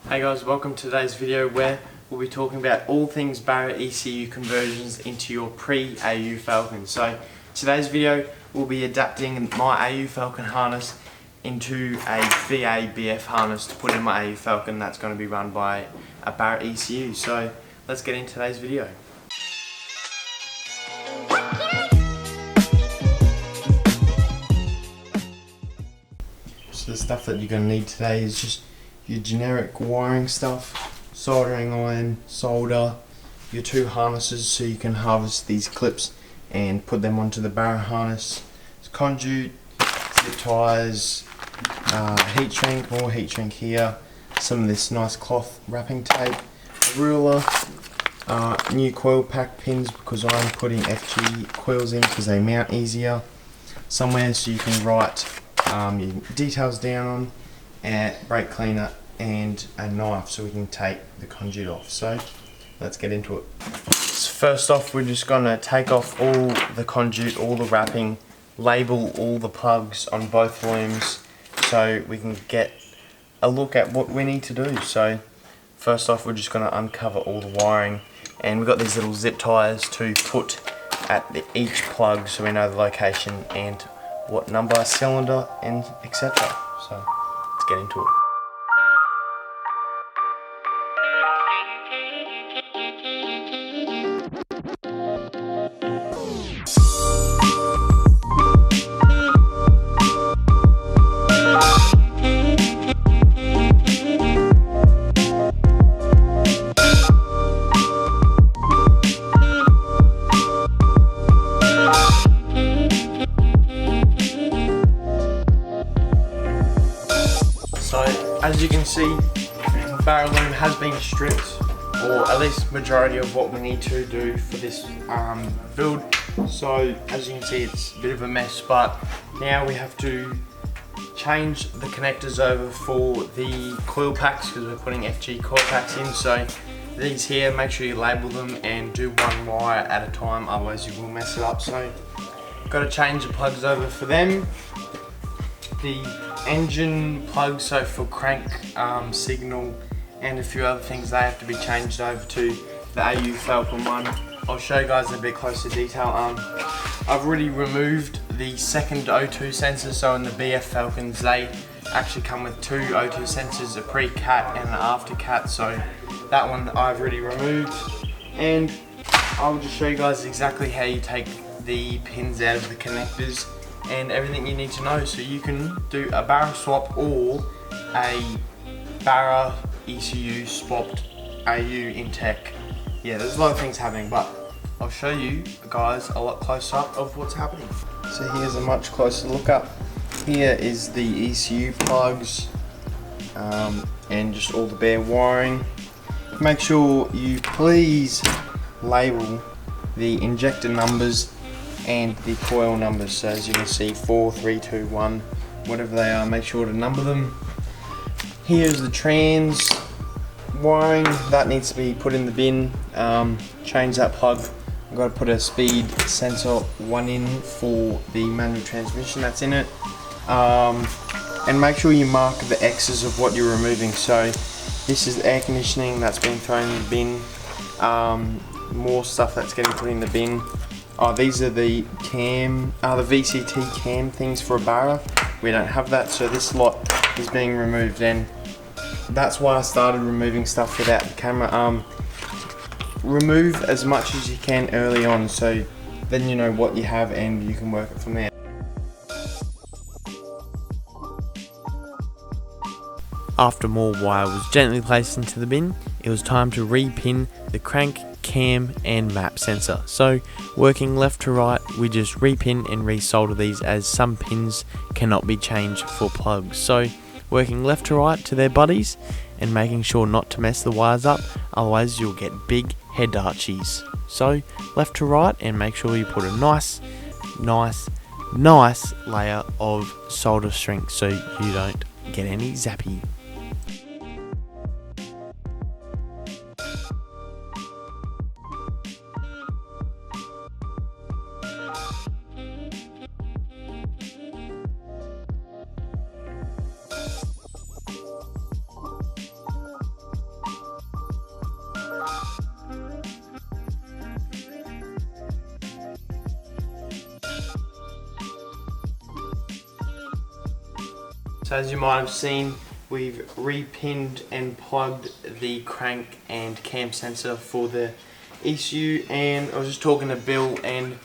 Hey guys, welcome to today's video where we'll be talking about all things BARRA ECU conversions into your pre-AU Falcon. So today's video will be adapting my AU Falcon harness into a VA BF harness to put in my AU Falcon that's going to be run by a BARRA ECU. So let's get into today's video. So the stuff that you're going to need today is just your generic wiring stuff, soldering iron, solder, your two harnesses so you can harvest these clips and put them onto the BARRA harness, conduit, zip ties, heat shrink, more heat shrink here, some of this nice cloth wrapping tape, a ruler, new coil pack pins because I'm putting FG coils in because they mount easier, somewhere so you can write your details down on, and brake cleaner and a knife so we can take the conduit off. So let's get into it. So first off, we're just going to take off all the conduit, all the wrapping, label all the plugs on both looms so we can get a look at what we need to do. So first off, we're just going to uncover all the wiring, and we've got these little zip ties to put at each plug so we know the location and what number cylinder and etc. So let's get into it. As you can see, BARRA loom has been stripped, or at least majority of what we need to do for this build. So as you can see, it's a bit of a mess, but now we have to change the connectors over for the coil packs because we're putting FG coil packs in. So these here, make sure you label them and do one wire at a time, otherwise you will mess it up. So got to change the plugs over for them. The engine plugs, so for crank, signal and a few other things, they have to be changed over to the AU Falcon one. I'll show you guys in a bit closer detail. I've already removed the second O2 sensor, so in the BF Falcons they actually come with two O2 sensors, a pre-cat and an after cat, so that one I've already removed. And I'll just show you guys exactly how you take the pins out of the connectors and everything you need to know so you can do a BARRA swap or a BARRA ECU swapped AU in tech. Yeah, there's a lot of things happening, but I'll show you guys a lot closer up of what's happening. So here's a much closer look up. Here is the ECU plugs and just all the bare wiring. Make sure you please label the injector numbers and the coil numbers, so as you can see 4, 3, 2, 1, whatever they are, make sure to number them. Here's the trans wiring, that needs to be put in the bin. Change that plug. I've got to put a speed sensor one in for the manual transmission that's in it. And make sure you mark the X's of what you're removing. So this is air conditioning that's been thrown in the bin. More stuff that's getting put in the bin. Oh, these are the cam, the VCT cam things for a BARRA. We don't have that, so this lot is being removed, and that's why I started removing stuff without the camera. Remove as much as you can early on, so then you know what you have and you can work it from there. After more wire was gently placed into the bin, it was time to re-pin the crank, cam and map sensor. So working left to right, we just re-pin and re-solder these as some pins cannot be changed for plugs. So working left to right to their buddies and making sure not to mess the wires up, otherwise you'll get big head arches. So left to right, and make sure you put a nice layer of solder shrink so you don't get any zappy. So as you might have seen, we've repinned and plugged the crank and cam sensor for the ECU, and I was just talking to Bill, and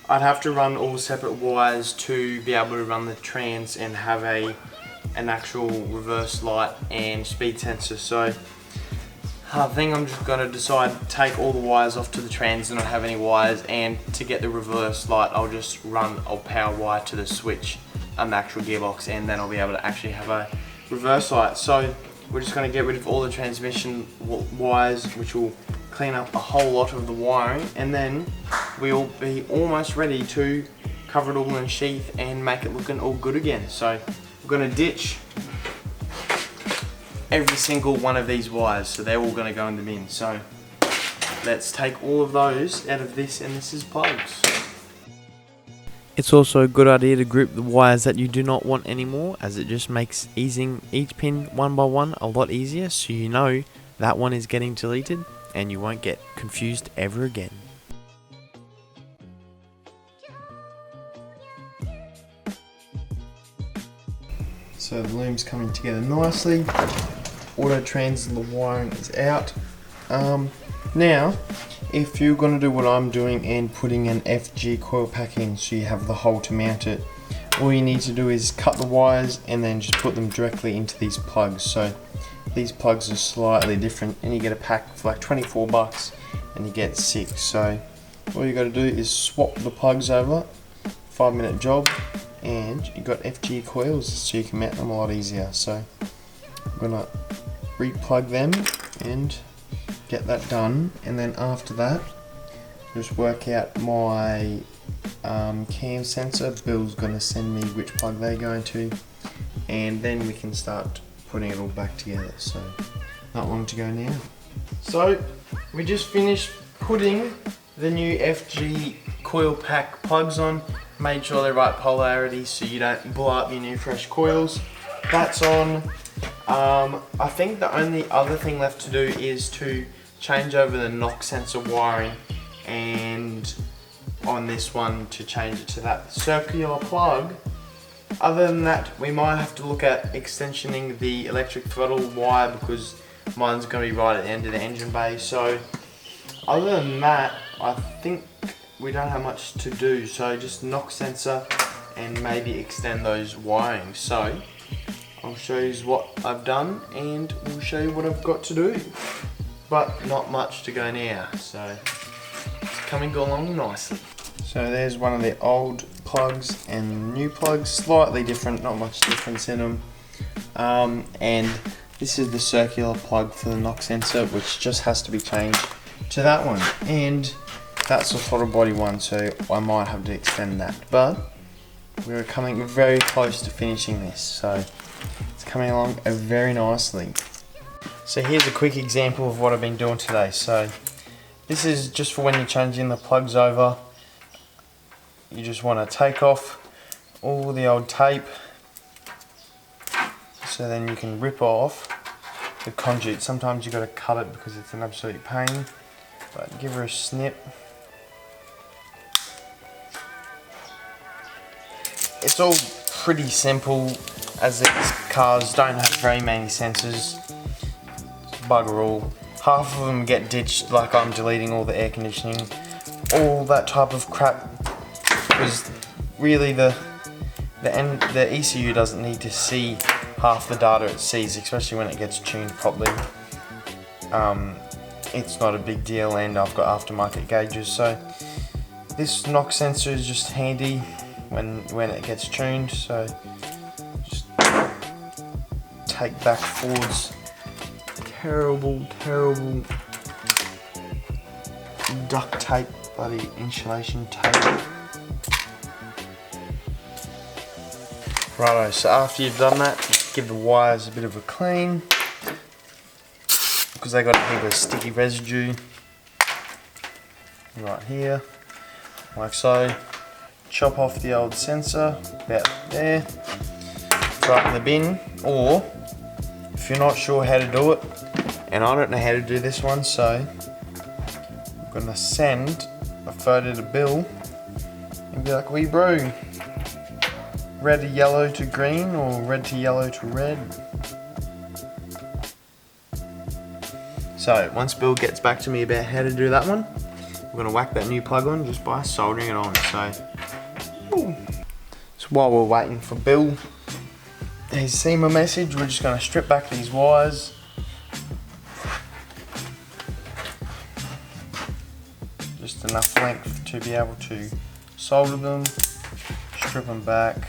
I'd have to run all separate wires to be able to run the trans and have an actual reverse light and speed sensor. So I think I'm just going to decide to take all the wires off to the trans and not have any wires, and to get the reverse light I'll just run a power wire to the switch on the actual gearbox, and then I'll be able to actually have a reverse light. So we're just going to get rid of all the transmission wires, which will clean up a whole lot of the wiring, and then we'll be almost ready to cover it all in sheath and make it looking all good again. So we're going to ditch every single one of these wires, so they're all going to go in the bin. So let's take all of those out of this, and this is plugs. It's also a good idea to group the wires that you do not want anymore, as it just makes easing each pin one by one a lot easier, so you know that one is getting deleted and you won't get confused ever again. So the loom's coming together nicely. Auto trans, the wiring is out. Now, if you're going to do what I'm doing and putting an FG coil pack in so you have the hole to mount it, all you need to do is cut the wires and then just put them directly into these plugs. So these plugs are slightly different, and you get a pack for like 24 bucks and you get 6. So all you got to do is swap the plugs over, 5-minute job, and you got FG coils so you can mount them a lot easier. So I'm gonna re-plug them and get that done, and then after that just work out my cam sensor. Bill's gonna send me which plug they're going to, and then we can start putting it all back together. So not long to go now. So we just finished putting the new FG coil pack plugs on, made sure they're right polarity so you don't blow up your new fresh coils. That's on. I think the only other thing left to do is to change over the knock sensor wiring, and on this one to change it to that circular plug. Other than that, we might have to look at extensioning the electric throttle wire, because mine's going to be right at the end of the engine bay. So other than that, I think we don't have much to do. So just knock sensor and maybe extend those wiring. So I'll show you what I've done, and we'll show you what I've got to do. But not much to go now, so it's coming along nicely. So there's one of the old plugs and new plugs, slightly different, not much difference in them. And this is the circular plug for the knock sensor, which just has to be changed to that one. And that's the throttle body one, so I might have to extend that. But we're coming very close to finishing this, so it's coming along very nicely. So here's a quick example of what I've been doing today. So this is just for when you're changing the plugs over. You just want to take off all the old tape, so then you can rip off the conduit. Sometimes you've got to cut it because it's an absolute pain, but give her a snip. It's all pretty simple, as these cars don't have very many sensors. Bugger all. Half of them get ditched, like I'm deleting all the air conditioning, all that type of crap, because really the ECU doesn't need to see half the data it sees, especially when it gets tuned properly. It's not a big deal, and I've got aftermarket gauges, so this knock sensor is just handy when it gets tuned. So just take back forwards. Terrible duct tape, bloody insulation tape. Righto, so after you've done that, just give the wires a bit of a clean, because they got a heap of sticky residue right here, like so. Chop off the old sensor about there, throw it in the bin, or if you're not sure how to do it, and I don't know how to do this one, so I'm gonna send a photo to Bill and be like, "Wee bro, red to yellow to green or red to yellow to red. So once Bill gets back to me about how to do that one, we're gonna whack that new plug on just by soldering it on. So while we're waiting for Bill, he's seen my message. We're just gonna strip back these wires. Just enough length to be able to solder them, strip them back.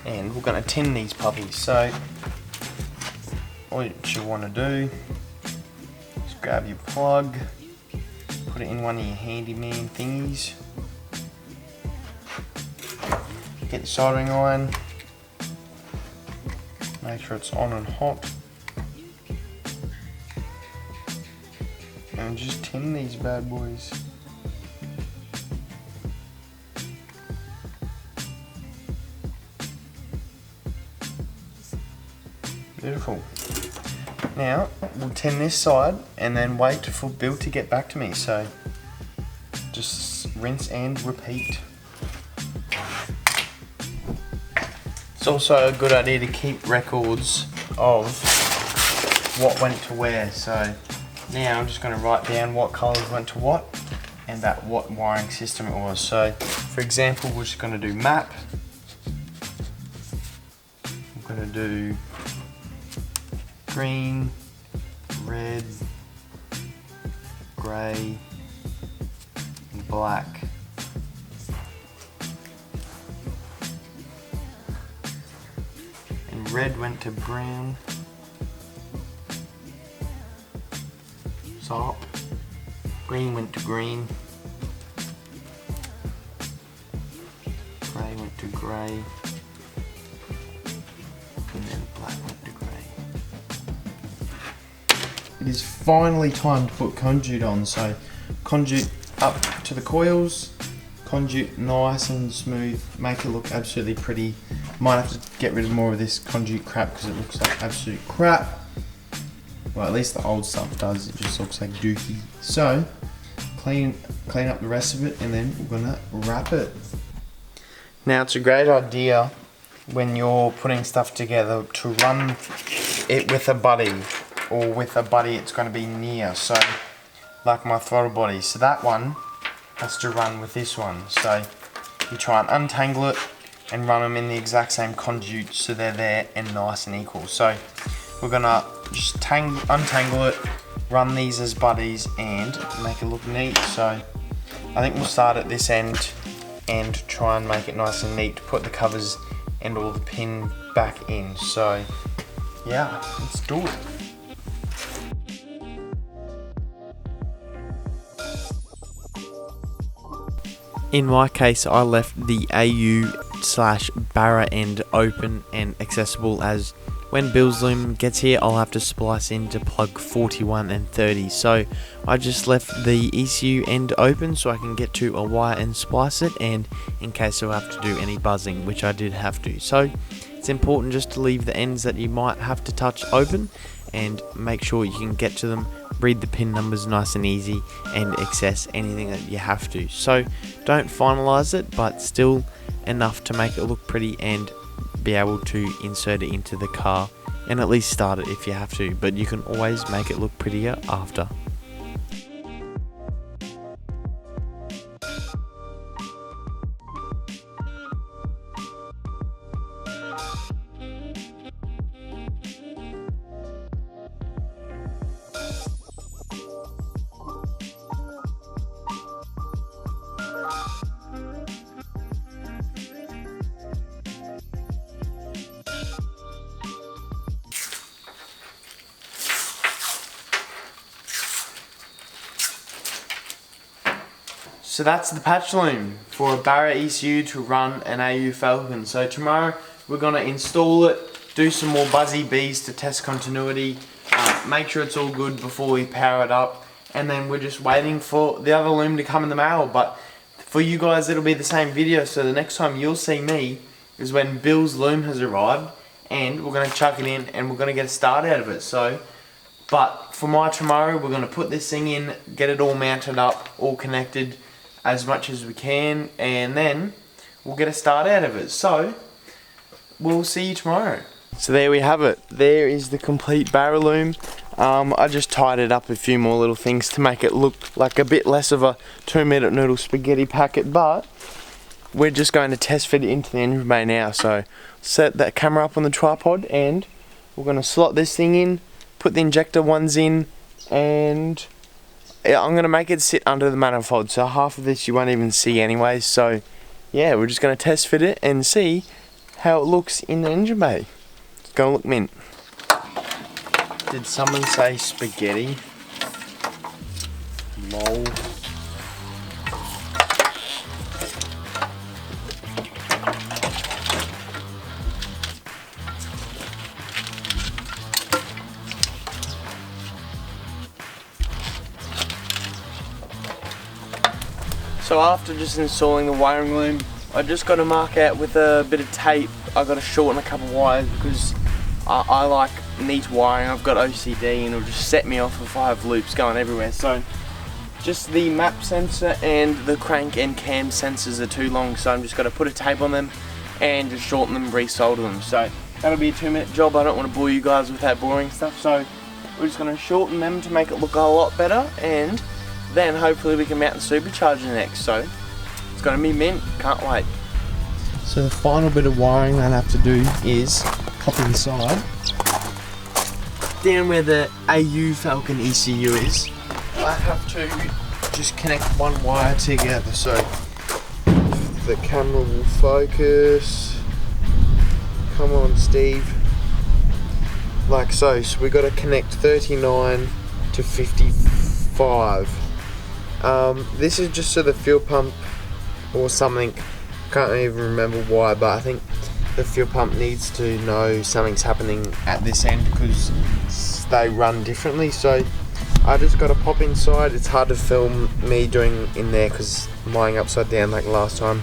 And we're going to tin these puppies. So what you want to do is grab your plug, put it in one of your handyman thingies, get the soldering iron, make sure it's on and hot, and just tin these bad boys. Beautiful. Now we'll tin this side and then wait for Bill to get back to me. So just rinse and repeat. It's also a good idea to keep records of what went to where. So now I'm just going to write down what colours went to what and at what wiring system it was. So for example, we're just going to do map. I'm going to do green, red, grey, and black. And red went to brown. Sop. Green went to green. Grey went to grey. And then black went to grey. It is finally time to put conduit on. So conduit up to the coils, conduit nice and smooth, make it look absolutely pretty. Might have to get rid of more of this conduit crap because it looks like absolute crap. Well, at least the old stuff does, it just looks like dookie. So clean up the rest of it and then we're gonna wrap it. Now it's a great idea when you're putting stuff together to run it with a buddy, or with a buddy it's going to be near. So like my throttle body, so that one has to run with this one. So you try and untangle it and run them in the exact same conduit so they're there and nice and equal. So we're gonna just untangle it, run these as buddies and make it look neat. So I think we'll start at this end and try and make it nice and neat to put the covers and all the pin back in. So yeah, let's do it. In my case, I left the AU/BARRA end open and accessible, as when Bill's loom gets here I'll have to splice into plug 41 and 30. So I just left the ECU end open so I can get to a wire and splice it, and in case I have to do any buzzing, which I did have to. So it's important just to leave the ends that you might have to touch open and make sure you can get to them, read the pin numbers nice and easy, and access anything that you have to. So don't finalize it, but still enough to make it look pretty and be able to insert it into the car and at least start it if you have to, but you can always make it look prettier after. So that's the patch loom for a BARRA ECU to run an AU Falcon. So tomorrow we're going to install it, do some more buzzy bees to test continuity, make sure it's all good before we power it up, and then we're just waiting for the other loom to come in the mail. But for you guys it'll be the same video, so the next time you'll see me is when Bill's loom has arrived and we're going to chuck it in and we're going to get a start out of it. So, but for my tomorrow we're going to put this thing in, get it all mounted up, all connected, as much as we can, and then we'll get a start out of it. So we'll see you tomorrow. So there we have it. There is the complete barra loom. I just tied up a few more little things to make it look like a bit less of a 2-minute noodle spaghetti packet, but we're just going to test fit it into the engine bay now. So set that camera up on the tripod, and we're going to slot this thing in, put the injector ones in, and I'm going to make it sit under the manifold, so half of this you won't even see anyways. So yeah, we're just going to test fit it and see how it looks in the engine bay. It's going to look mint. Did someone say spaghetti? Lol. So after just installing the wiring loom, I just got to mark out with a bit of tape. I got to shorten a couple of wires because I like neat wiring. I've got OCD and it'll just set me off if I have loops going everywhere. So just the map sensor and the crank and cam sensors are too long, so I'm just got to put a tape on them and just shorten them, resolder them. So that'll be a 2-minute job. I don't want to bore you guys with that boring stuff, so we're just going to shorten them to make it look a lot better, and then hopefully we can mount the supercharger next. So it's going to be mint, can't wait. So the final bit of wiring that I have to do is pop inside, down where the AU Falcon ECU is. I have to just connect one wire together, so the camera will focus. Come on, Steve. Like so. So we got to connect 39 to 55. This is just so the fuel pump or something, can't even remember why, but I think the fuel pump needs to know something's happening at this end because they run differently. So I just got to pop inside. It's hard to film me doing in there because I'm lying upside down like last time.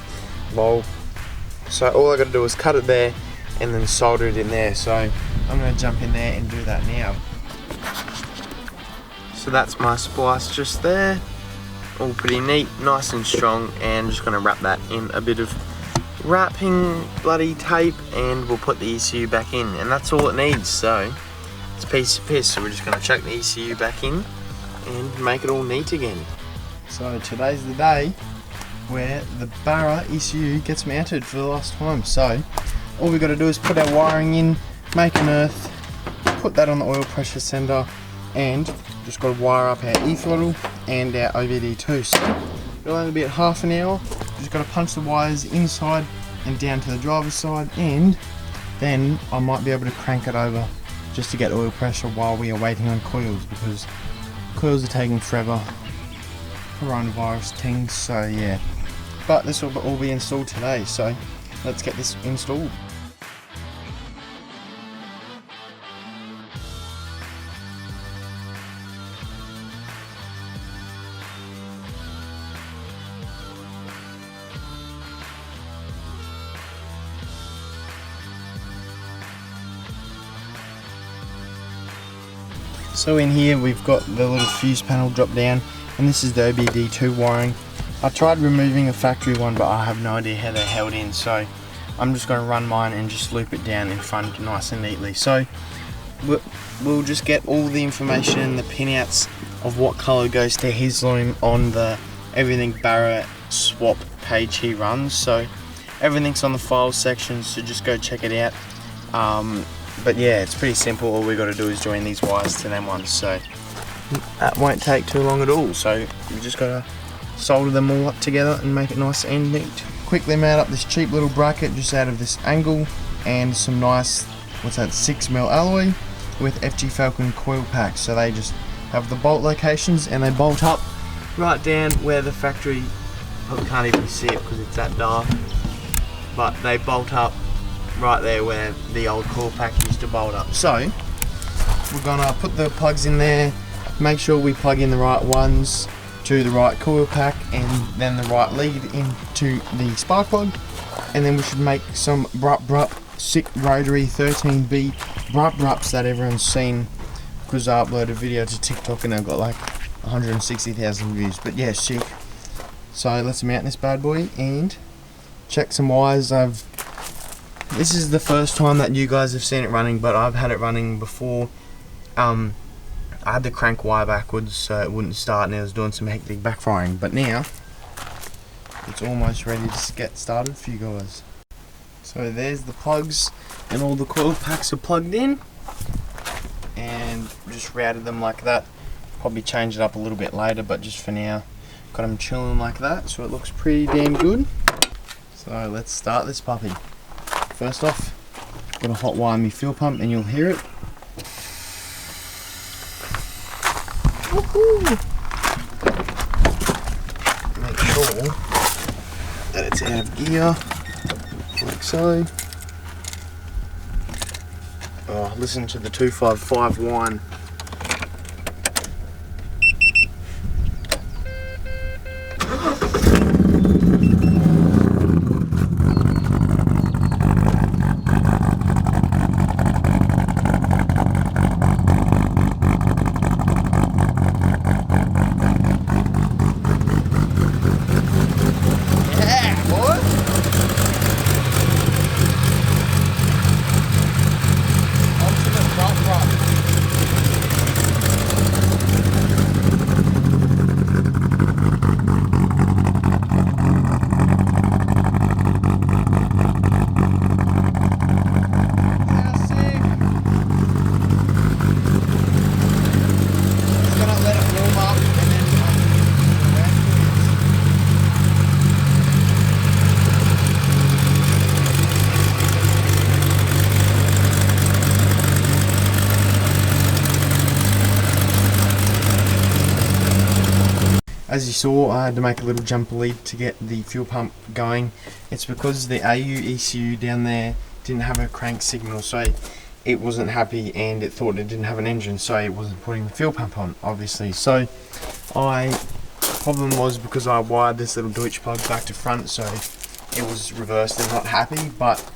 Lol. So all I got to do is cut it there and then solder it in there. So I'm going to jump in there and do that now. So that's my splice just there. All pretty neat, nice and strong, and just going to wrap that in a bit of wrapping bloody tape, and we'll put the ECU back in, and that's all it needs. So it's a piece of piss. So we're just going to chuck the ECU back in and make it all neat again. So today's the day where the Barra ECU gets mounted for the last time. So all we've got to do is put our wiring in, make an earth, put that on the oil pressure sender, and just got to wire up our E-throttle and our OBD2. So it'll only be at half an hour. Just got to punch the wires inside and down to the driver's side, and then I might be able to crank it over just to get oil pressure while we are waiting on coils, because coils are taking forever, coronavirus things. So yeah, but this will all be installed today, so let's get this installed. So in here we've got the little fuse panel drop down, and this is the OBD2 wiring. I tried removing a factory one, but I have no idea how they're held in, so I'm just going to run mine and just loop it down in front nice and neatly. So we'll just get all the information and the pinouts of what colour goes to his loom on the Everything Barra swap page he runs. So everything's on the files section, so just go check it out. But yeah, it's pretty simple. All we got to do is join these wires to them ones, so that won't take too long at all. So we just got to solder them all up together and make it nice and neat. Quickly mount up this cheap little bracket just out of this angle, and some nice, what's that, 6mm alloy with FG Falcon coil packs. So they just have the bolt locations and they bolt up right down where the factory, probably can't even see it because it's that dark, but they bolt up right there where the old coil pack used to bolt up. So we're gonna put the plugs in there, make sure we plug in the right ones to the right coil pack, and then the right lead into the spark plug, and then we should make some sick rotary 13B brups that everyone's seen, because I uploaded a video to TikTok and I've got like 160,000 views. But yeah, sick. So let's mount this bad boy and check some wires. This is the first time that you guys have seen it running, but I've had it running before. I had the crank wire backwards so it wouldn't start, and I was doing some hectic backfiring, but now it's almost ready to get started for you guys. So there's the plugs, and all the coil packs are plugged in, and just routed them like that. Probably change it up a little bit later, but just for now got them chilling like that, so it looks pretty damn good. So let's start this puppy. First off, got to hot wire my fuel pump, and you'll hear it. Make sure that it's out of gear, like so. Oh, listen to the 255 whine. As you saw, I had to make a little jumper lead to get the fuel pump going. It's because the AU ECU down there didn't have a crank signal, so it wasn't happy and it thought it didn't have an engine, so it wasn't putting the fuel pump on, obviously. So problem was because I wired this little Deutsch plug back to front, so it was reversed and not happy, but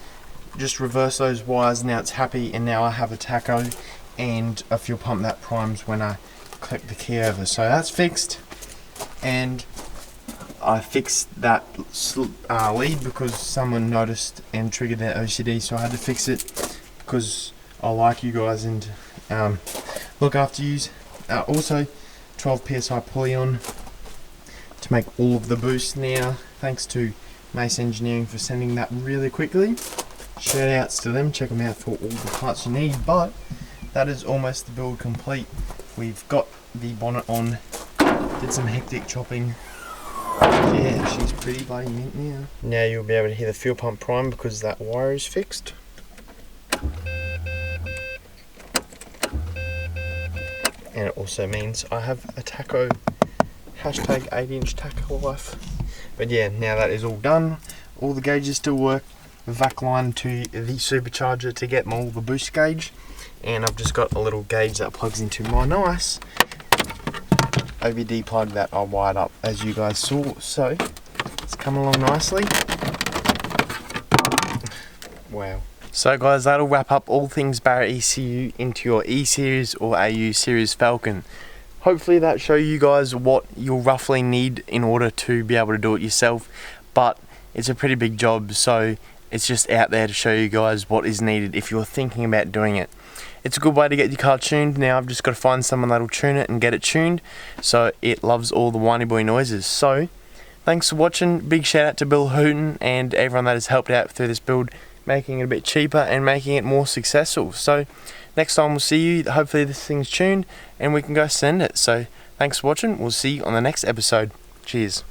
just reverse those wires, now it's happy, and now I have a tacho and a fuel pump that primes when I click the key over. So that's fixed. And I fixed that lead because someone noticed and triggered their OCD, so I had to fix it because I like you guys and look after yous. Also 12 psi pulley on to make all of the boost now. Thanks to Mace Engineering for sending that really quickly. Shout outs to them, check them out for all the parts you need. But that is almost the build complete. We've got the bonnet on. Did some hectic chopping. Yeah, she's pretty bloody mint now. Now you'll be able to hear the fuel pump prime because that wire is fixed. And it also means I have a tacho, hashtag 8-inch tacho life. But yeah, now that is all done. All the gauges still work. The vac line to the supercharger to get all the boost gauge. And I've just got a little gauge that plugs into my nice OBD plug that I wired up, as you guys saw. So it's come along nicely. Wow. So guys, that'll wrap up all things Barra ECU into your E series or AU series Falcon. Hopefully that show you guys what you'll roughly need in order to be able to do it yourself, but it's a pretty big job, so it's just out there to show you guys what is needed if you're thinking about doing it. It's a good way to get your car tuned. Now I've just got to find someone that'll tune it and get it tuned so it loves all the whiny boy noises. So thanks for watching. Big shout out to Bill Hooten and everyone that has helped out through this build, making it a bit cheaper and making it more successful. So next time we'll see you. Hopefully this thing's tuned and we can go send it. So thanks for watching. We'll see you on the next episode. Cheers.